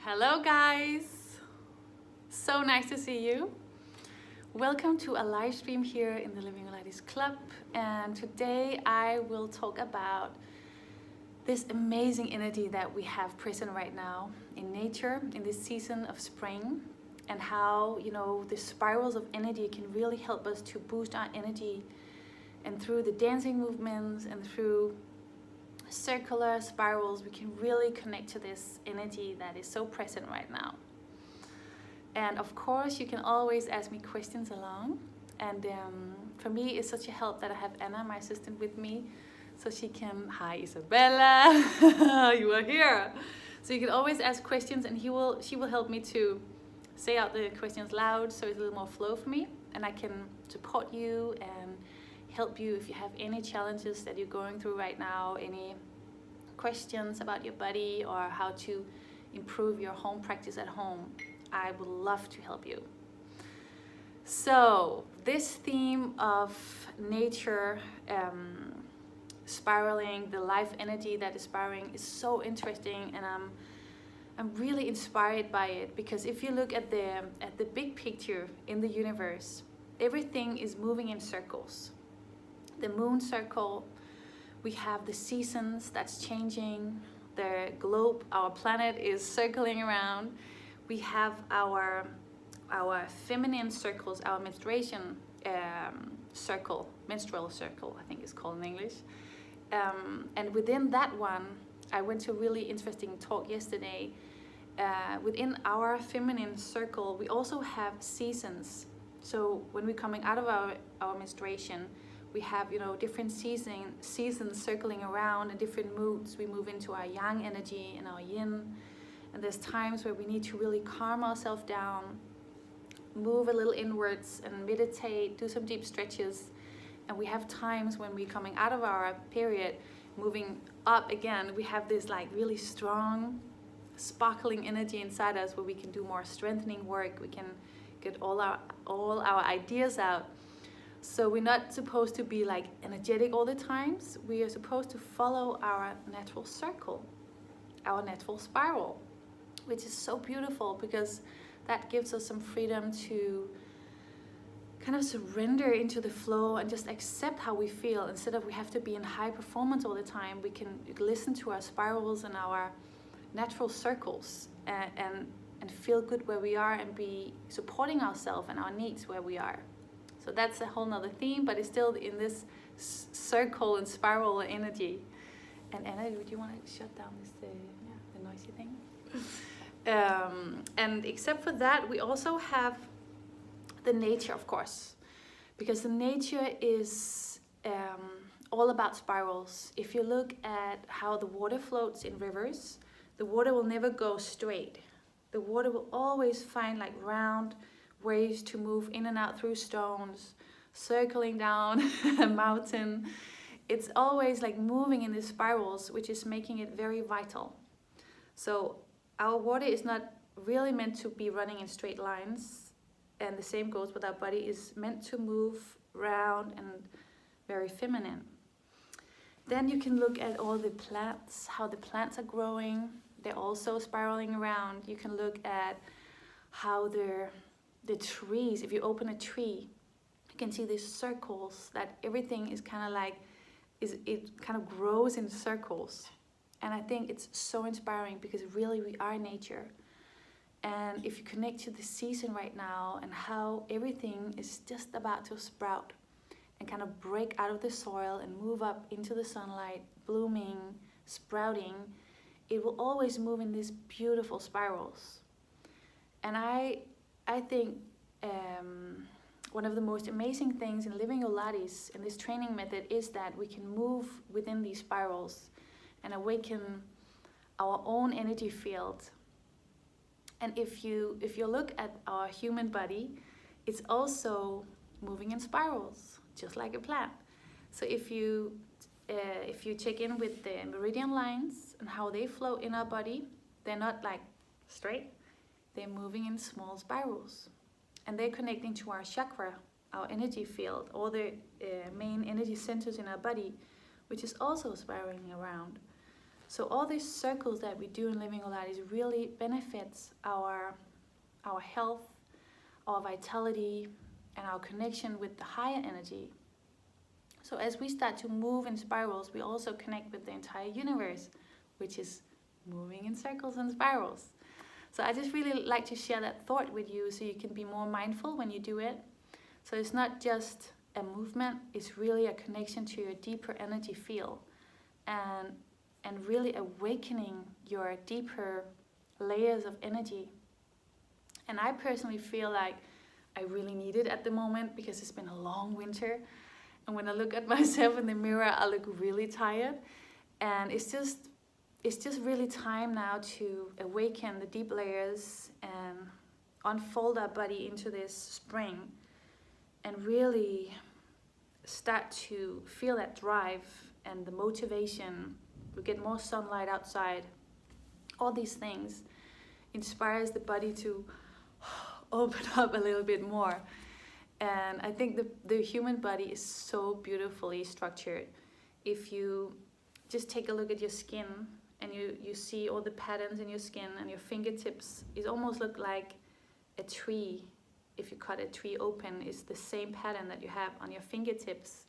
Hello guys! So nice to see you. Welcome to a live stream here in the Living Pilates Club, and today I will talk about this amazing energy that we have present right now in nature in this season of spring, and how the spirals of energy can really help us to boost our energy, and through the dancing movements and through circular spirals we can really connect to this energy that is so present right now. And of course you can always ask me questions along, and for me it's such a help that I have Anna, my assistant, with me, so she can, hi Isabella, you are here, so you can always ask questions, and she will help me to say out the questions loud, so it's a little more flow for me, and I can support you and help you if you have any challenges that you're going through right now, any questions about your body or how to improve your home practice at home. I would love to help you. So this theme of nature spiraling, the life energy that is spiraling, is so interesting, and I'm really inspired by it, because if you look at the big picture in the universe, everything is moving in circles. The moon circle, we have the seasons that's changing, the globe, our planet is circling around. We have our feminine circles, our menstruation circle, menstrual circle, I think it's called in English. And within that one, I went to a really interesting talk yesterday. Within our feminine circle, we also have seasons. So when we're coming out of our menstruation, we have different seasons circling around, and different moods. We move into our yang energy and our yin, and there's times where we need to really calm ourselves down, move a little inwards and meditate, do some deep stretches. And we have times when we're coming out of our period, moving up again, we have this like really strong sparkling energy inside us where we can do more strengthening work, we can get all our ideas out. So we're not supposed to be like energetic all the times. We are supposed to follow our natural circle, our natural spiral, which is so beautiful, because that gives us some freedom to kind of surrender into the flow and just accept how we feel. Instead of we have to be in high performance all the time, we can listen to our spirals and our natural circles, and feel good where we are, and be supporting ourselves and our needs where we are. So that's a whole nother theme, but it's still in this circle and spiral energy. And Anna, would you want to shut down this the noisy thing? And except for that, we also have the nature, of course, because the nature is all about spirals. If you look at how the water floats in rivers, the water will never go straight. The water will always find like round ways to move in and out through stones, circling down a mountain. It's always like moving in these spirals, which is making it very vital. So our water is not really meant to be running in straight lines, and the same goes with our body, is meant to move round and very feminine. Then you can look at all the plants, how the plants are growing. They're also spiraling around. You can look at how the trees, if you open a tree, you can see these circles, that everything is kind of like, it kind of grows in circles. And I think it's so inspiring, because really we are nature. And if you connect to the season right now and how everything is just about to sprout and kind of break out of the soil and move up into the sunlight, blooming, sprouting, it will always move in these beautiful spirals. And I think one of the most amazing things in Living Pilates, in this training method, is that we can move within these spirals and awaken our own energy field. And if you look at our human body, it's also moving in spirals, just like a plant. So if you check in with the meridian lines and how they flow in our body, they're not like straight, they're moving in small spirals. And they're connecting to our chakra, our energy field, all the main energy centers in our body, which is also spiraling around. So all these circles that we do in Living Olaris really benefits our health, our vitality, and our connection with the higher energy. So as we start to move in spirals, we also connect with the entire universe, which is moving in circles and spirals. So I just really like to share that thought with you so you can be more mindful when you do it. So it's not just a movement, it's really a connection to your deeper energy field and really awakening your deeper layers of energy. And I personally feel like I really need it at the moment because it's been a long winter. And when I look at myself in the mirror, I look really tired. And it's just really time now to awaken the deep layers and unfold our body into this spring and really start to feel that drive and the motivation. We get more sunlight outside. All these things inspires the body to open up a little bit more. And I think the human body is so beautifully structured. If you just take a look at your skin and you see all the patterns in your skin and your fingertips, it almost look like a tree. If you cut a tree open, it's the same pattern that you have on your fingertips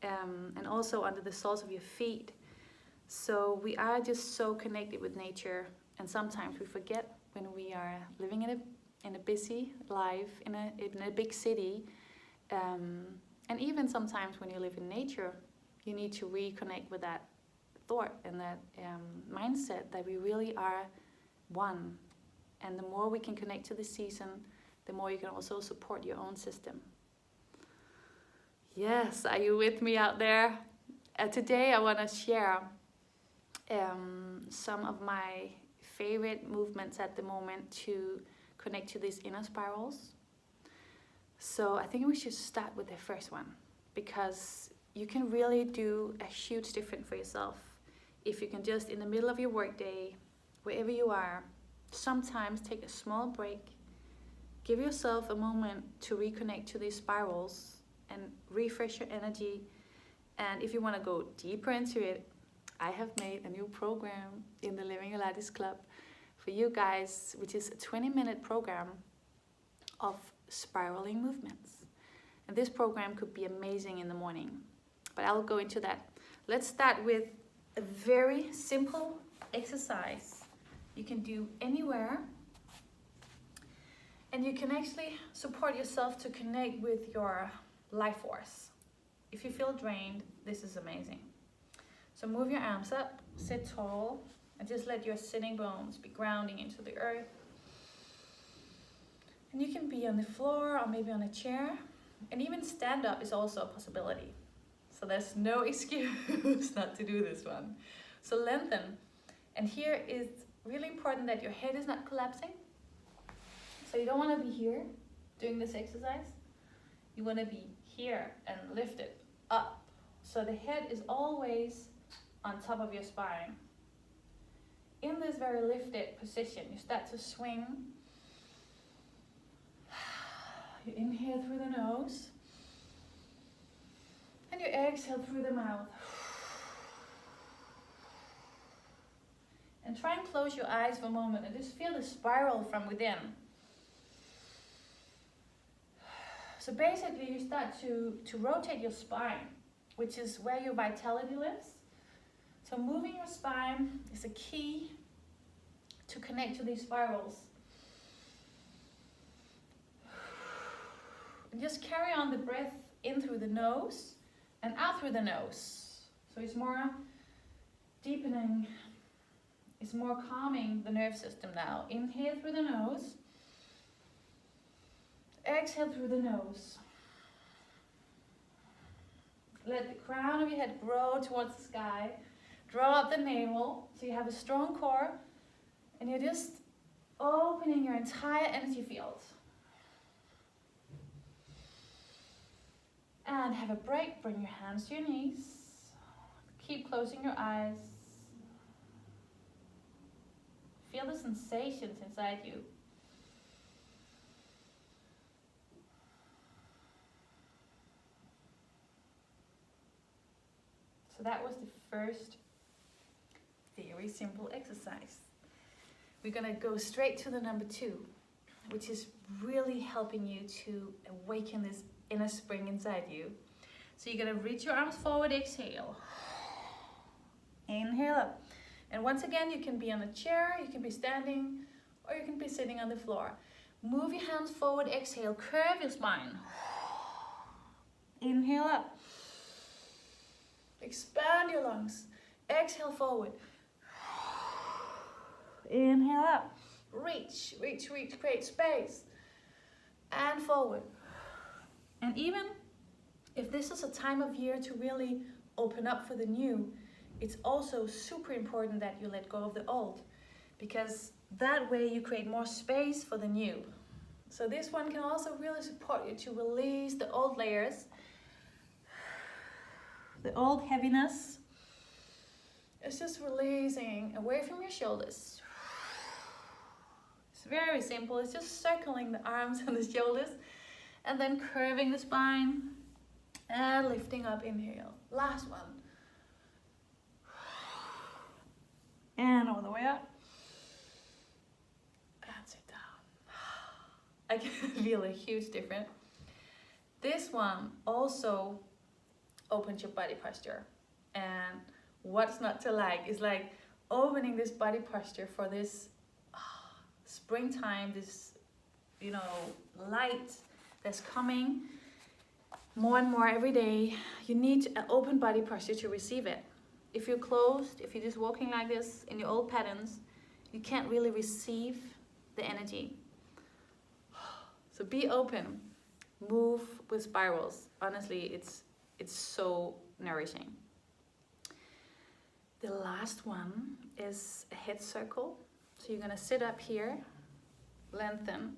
and also under the soles of your feet. So we are just so connected with nature, and sometimes we forget when we are living in a busy life, in a big city, and even sometimes when you live in nature, you need to reconnect with that thought and that mindset that we really are one. And the more we can connect to the season, the more you can also support your own system. Yes, are you with me out there? Today I want to share some of my favorite movements at the moment to connect to these inner spirals. So I think we should start with the first one, because you can really do a huge difference for yourself if you can just, in the middle of your workday, wherever you are, sometimes take a small break, give yourself a moment to reconnect to these spirals and refresh your energy. And if you want to go deeper into it, I have made a new program in the Living Olaris Club for you guys, which is a 20-minute program of spiraling movements. And this program could be amazing in the morning, but I'll go into that. Let's start with a very simple exercise you can do anywhere, and you can actually support yourself to connect with your life force. If you feel drained, this is amazing. So move your arms up, sit tall, and just let your sitting bones be grounding into the earth. And you can be on the floor or maybe on a chair, and even stand up is also a possibility. So there's no excuse not to do this one. So lengthen. And here is really important that your head is not collapsing. So you don't want to be here doing this exercise. You want to be here and lift it up. So the head is always on top of your spine. In this very lifted position, you start to swing. You inhale through the nose, and you exhale through the mouth. And try and close your eyes for a moment and just feel the spiral from within. So basically you start to rotate your spine, which is where your vitality lives. So moving your spine is a key to connect to these spirals. And just carry on the breath in through the nose and out through the nose. So it's more deepening, it's more calming the nerve system now. Inhale through the nose. Exhale through the nose. Let the crown of your head grow towards the sky. Draw up the navel so you have a strong core, and you're just opening your entire energy field. And have a break. Bring your hands to your knees. Keep closing your eyes. Feel the sensations inside you. So that was the first very very simple exercise. We're gonna go straight to the number 2, which is really helping you to awaken this inner spring inside you. So you're gonna reach your arms forward, exhale. Inhale up. And once again, you can be on a chair, you can be standing, or you can be sitting on the floor. Move your hands forward, exhale, curve your spine. Inhale up. Expand your lungs. Exhale forward. Inhale up. Reach, reach, reach, create space. And forward. And even if this is a time of year to really open up for the new, it's also super important that you let go of the old, because that way you create more space for the new. So this one can also really support you to release the old layers, the old heaviness. It's just releasing away from your shoulders. It's very simple. It's just circling the arms and the shoulders and then curving the spine and lifting up. Inhale. Last one. And all the way up. And sit down. I can feel a huge difference. This one also opens your body posture. And what's not to like is like opening this body posture for this springtime, this, you know, light that's coming more and more every day. You need an open body posture to receive it. If you're closed, if you're just walking like this in your old patterns, you can't really receive the energy. So be open, move with spirals. Honestly, it's so nourishing. The last one is a head circle. So you're gonna sit up here, lengthen,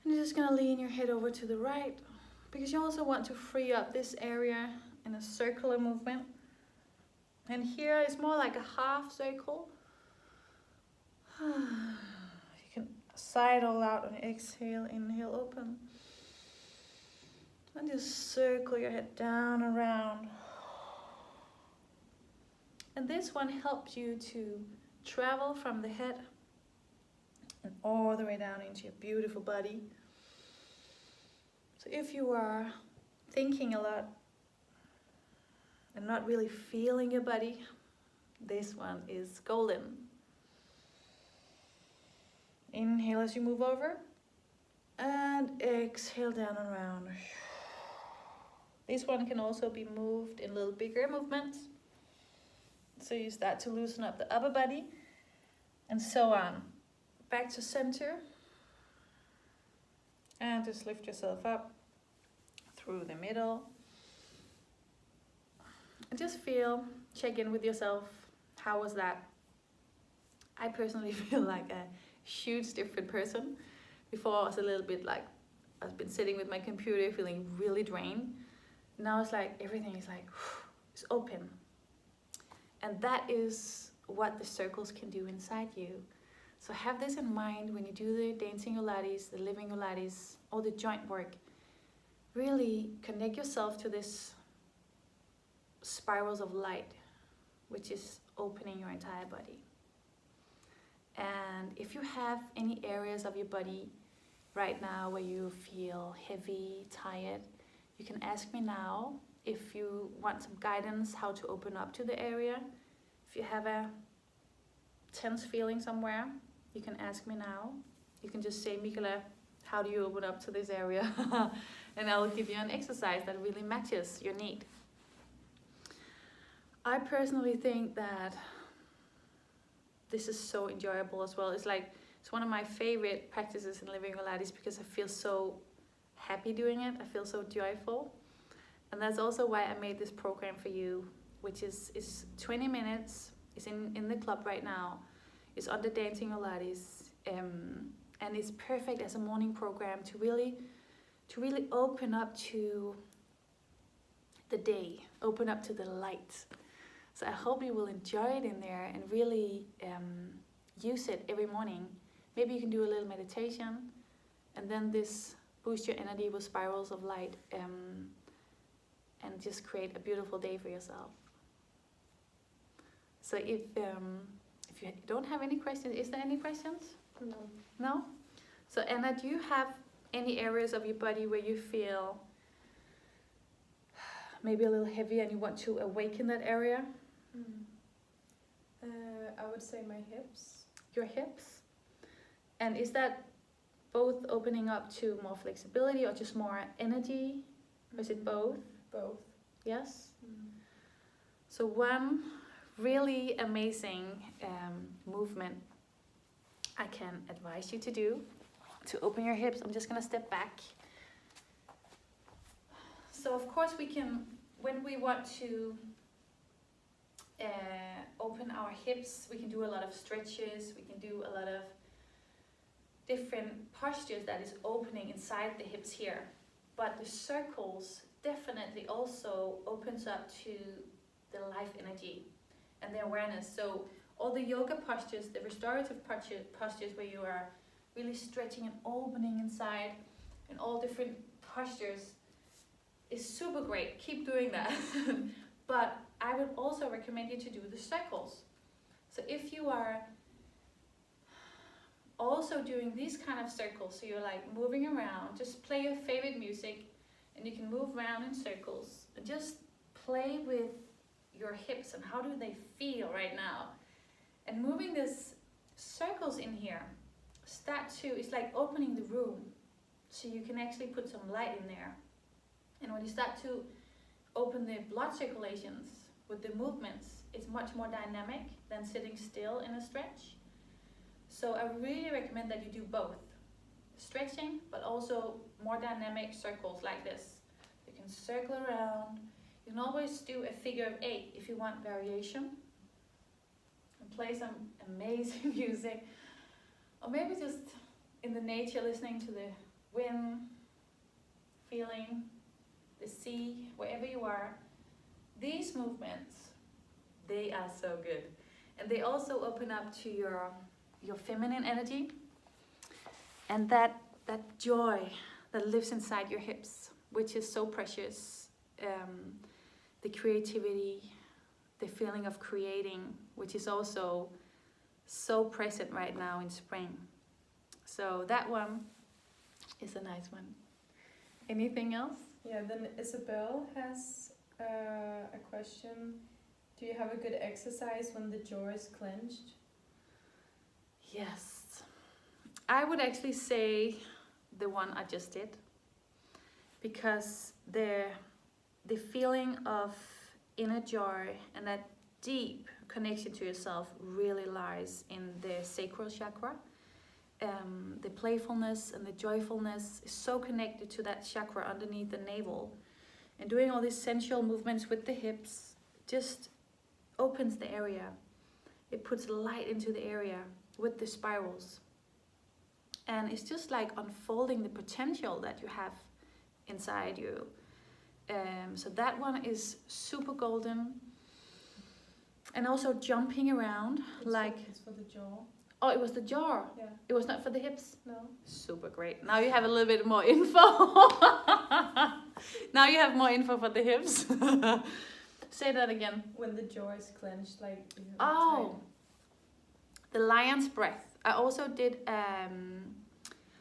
and you're just gonna lean your head over to the right, because you also want to free up this area in a circular movement. And here is more like a half circle. You can side all out on exhale, inhale, open. And just circle your head down, around. And this one helps you to travel from the head and all the way down into your beautiful body. So if you are thinking a lot and not really feeling your body, this one is golden. Inhale as you move over and exhale down and around. This one can also be moved in little bigger movements. So you start to loosen up the upper body and so on. Back to center. And just lift yourself up through the middle. And just feel, check in with yourself. How was that? I personally feel like a huge different person. Before I was a little bit like, I've been sitting with my computer feeling really drained. Now it's like everything is like, it's open. And that is what the circles can do inside you. So have this in mind when you do the dancing Pilates, the living Pilates, all the joint work. Really connect yourself to this spirals of light, which is opening your entire body. And if you have any areas of your body right now where you feel heavy, tired, you can ask me now. If you want some guidance how to open up to the area, if you have a tense feeling somewhere, you can ask me now. You can just say, Michala, how do you open up to this area? And I'll give you an exercise that really matches your need. I personally think that this is so enjoyable as well. It's one of my favorite practices in living Pilates because I feel so happy doing it. I feel so joyful. And that's also why I made this program for you, which is 20 minutes. It's in the club right now. It's under Dancing Pilates. And it's perfect as a morning program to really open up to the day, open up to the light. So I hope you will enjoy it in there and really use it every morning. Maybe you can do a little meditation and then this boost your energy with spirals of light. And just create a beautiful day for yourself. So if you don't have any questions, is there any questions? No. No? So Anna, do you have any areas of your body where you feel maybe a little heavy and you want to awaken that area? I would say my hips. Your hips? And is that both opening up to more flexibility or just more energy? Or is it both? Both. Yes? So one really amazing movement I can advise you to do to open your hips. I'm just gonna step back. So of course we can, when we want to open our hips, we can do a lot of stretches, we can do a lot of different postures that is opening inside the hips here. But the circles definitely also opens up to the life energy and the awareness. So all the yoga postures, the restorative postures where you are really stretching and opening inside, and all different postures is super great. Keep doing that. But I would also recommend you to do the circles. So if you are also doing these kind of circles, so you're like moving around, just play your favorite music and you can move around in circles and just play with your hips and how do they feel right now. And moving these circles in here, start to, it's like opening the room so you can actually put some light in there. And when you start to open the blood circulations with the movements, it's much more dynamic than sitting still in a stretch. So I really recommend that you do both. Stretching, but also more dynamic circles like this. You can circle around. You can always do a figure of 8 if you want variation. And play some amazing music. Or maybe just in the nature, listening to the wind, feeling the sea, wherever you are. These movements, they are so good. And they also open up to your feminine energy and that joy that lives inside your hips, which is so precious. The creativity, the feeling of creating, which is also so present right now in spring. So that one is a nice one. Anything else? Yeah, then Isabel has a question. Do you have a good exercise when the jaw is clenched? Yes. I would actually say the one I just did, because the feeling of inner joy and that deep connection to yourself really lies in the sacral chakra. The playfulness and the joyfulness is so connected to that chakra underneath the navel. And doing all these sensual movements with the hips just opens the area. It puts light into the area with the spirals. And it's just like unfolding the potential that you have inside you. So that one is super golden. And also jumping around, It's for the jaw. Oh, it was the jaw. Yeah. It was not for the hips. No. Super great. Now you have a little bit more info. Now you have more info for the hips. Say that again. When the jaw is clenched, like. Oh, the lion's breath. I also did.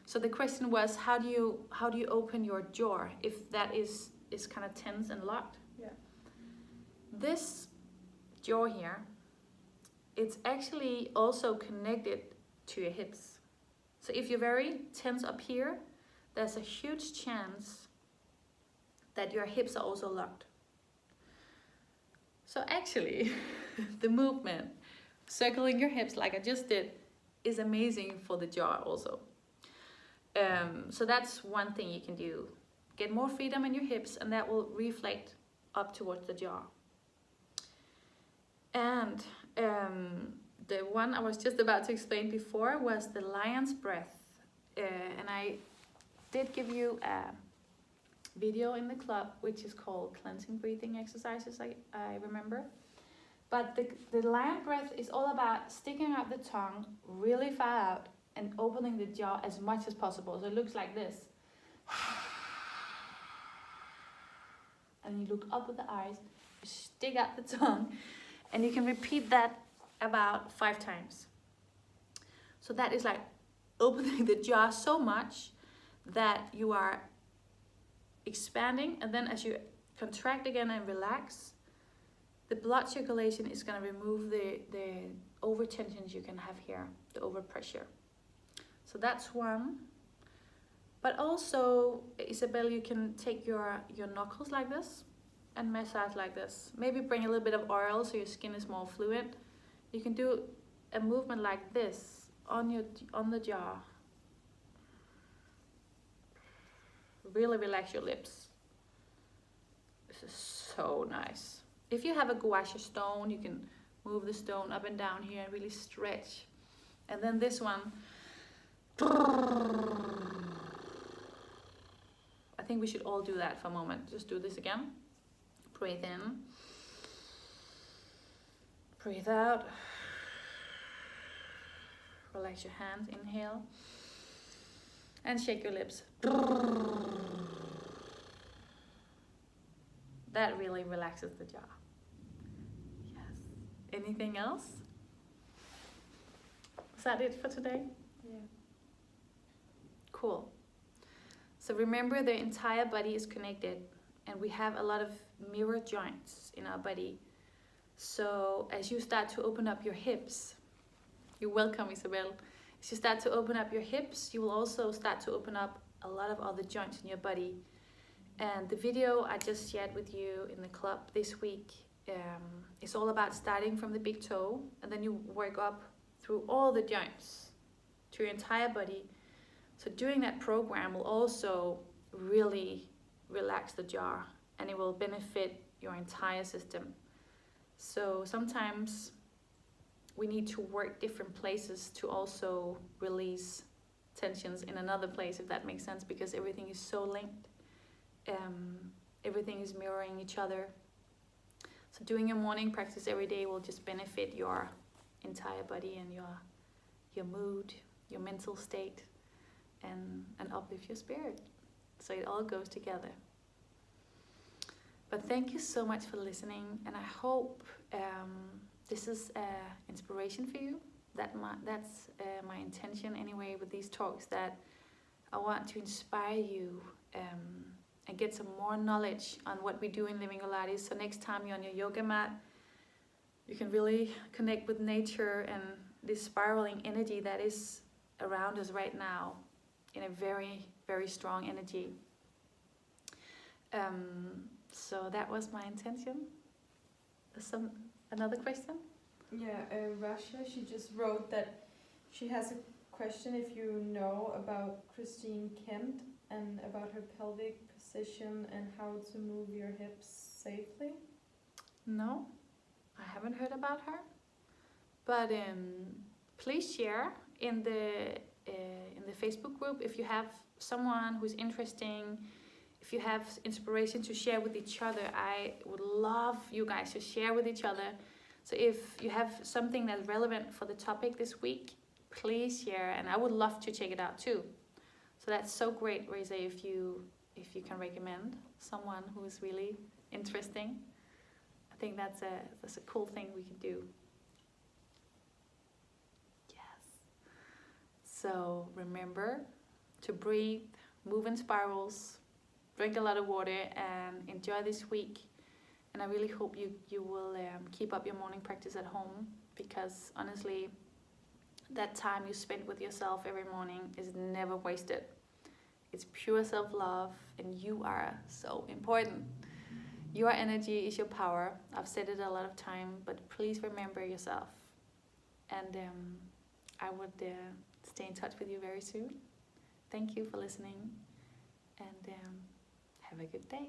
So the question was, how do you open your jaw if that is kind of tense and locked? Yeah. This jaw here, it's actually also connected to your hips. So if you're very tense up here, there's a huge chance that your hips are also locked. So actually, the movement, circling your hips like I just did, is amazing for the jaw also. So that's one thing you can do. Get more freedom in your hips and that will reflect up towards the jaw. And the one I was just about to explain before was the lion's breath. And I did give you a video in the club, which is called Cleansing Breathing Exercises, I remember. But the lion breath is all about sticking out the tongue really far out and opening the jaw as much as possible. So it looks like this. And you look up with the eyes, you stick out the tongue, And you can repeat that about 5 times. So that is like opening the jar so much that you are expanding, and then as you contract again and relax, the blood circulation is going to remove the over tensions you can have here, the overpressure. So that's one. But also, Isabel, you can take your knuckles like this and massage like this. Maybe bring a little bit of oil so your skin is more fluid. You can do a movement like this on the jaw. Really relax your lips. This is so nice. If you have a gouache stone, you can move the stone up and down here and really stretch. And then this one, I think we should all do that for a moment. Just do this again. Breathe in. Breathe out. Relax your hands. Inhale. And shake your lips. That really relaxes the jaw. Yes. Anything else? Is that it for today? Yeah. Cool. So remember, the entire body is connected, and we have a lot of mirror joints in our body. So as you start to open up your hips, you're welcome, Isabel. As you start to open up your hips, you will also start to open up a lot of other joints in your body. And the video I just shared with you in the club this week is all about starting from the big toe, and then you work up through all the joints to your entire body. So doing that program will also really relax the jaw, and it will benefit your entire system. So sometimes we need to work different places to also release tensions in another place, if that makes sense, because everything is so linked. Everything is mirroring each other. So doing a morning practice every day will just benefit your entire body and your mood, your mental state, and uplift your spirit. So it all goes together. But thank you so much for listening, and I hope this is inspiration for you. That's my intention anyway with these talks, that I want to inspire you and get some more knowledge on what we do in Living Pilates. So next time you're on your yoga mat, you can really connect with nature and this spiraling energy that is around us right now in a very, very strong energy. So that was my intention. Another question? Yeah, Russia, she just wrote that she has a question if you know about Christine Kent and about her pelvic position and how to move your hips safely. No, I haven't heard about her. But please share in the Facebook group if you have someone who's interesting. If you have inspiration to share with each other, I would love you guys to share with each other. So if you have something that's relevant for the topic this week, please share, and I would love to check it out too. So that's so great, Reza, if you can recommend someone who is really interesting. I think that's a cool thing we can do. Yes. So remember to breathe, move in spirals, drink a lot of water, and enjoy this week. And I really hope you will keep up your morning practice at home, because honestly, that time you spend with yourself every morning is never wasted. It's pure self-love, and you are so important. Your energy is your power. I've said it a lot of time, but please remember yourself. And I would stay in touch with you very soon. Thank you for listening, and have a good day.